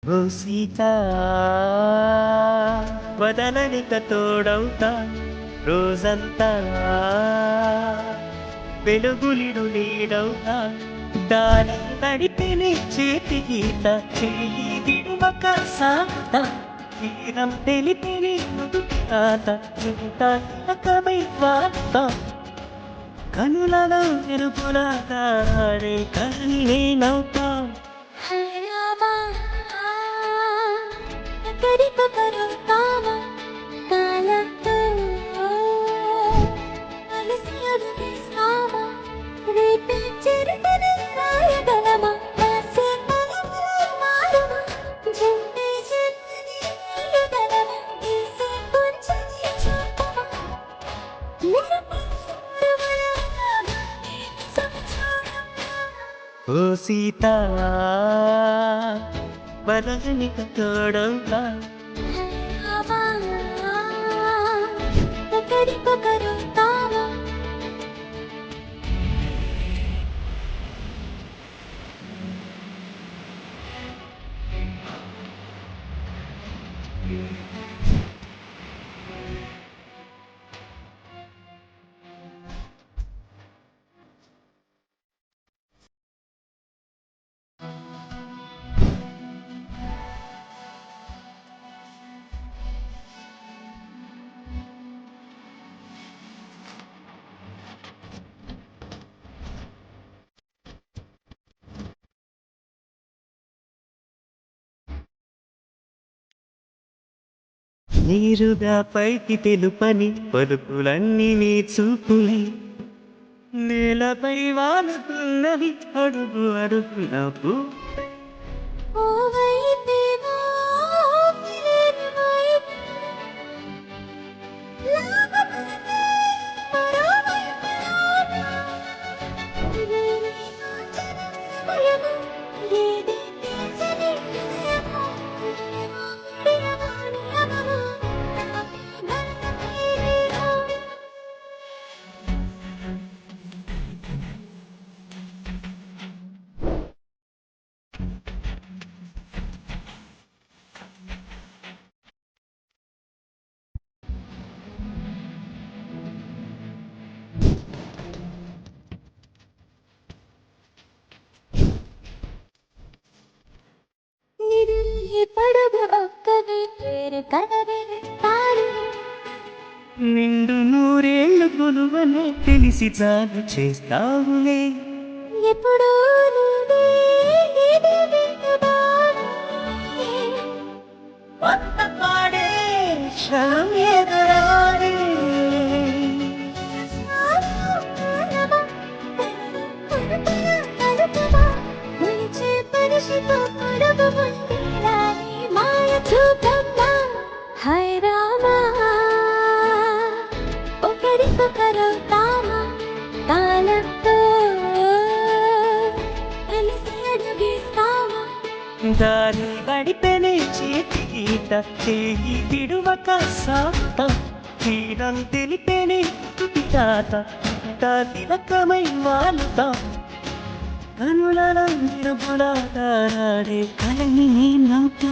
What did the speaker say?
ఓ సీత వదలనిక తోడవుతా రోజంతా వెలుగులిడు నీడవుతా దారి నడిపిని చేతి గీత చేయి విడువక సాగుతా తీరం తెలిపిని తాత చింత తిలకమై వార్తా కనులలో ఎరుపులాడే కళ్ళే నవ్వుతా ఓ సీత వదలనిక తోడవుతా నీరుగా పైకి తెలుపని పలుకులన్నీ నీ చూపులే నేలపై వాలుతున్నవి అడుగు అడుగునపు నిండు నూరేళ్ళు కొలువనే తెలిసి చాలు చేస్తావులే ఎప్పుడు కొత్త పాడే క్షణం ఎదురాడే హై రామా ఒకరికొకరవుతామా కాలంతో కలిసి అడుగేస్తామా దారి గడిపెనే చేతి గీత చేయి విడువక సాగుతా తీరం తెలిపెనే తాత తిలకమై వాలుతా కనులలో నిరపులాడే కలని నవ్వుతా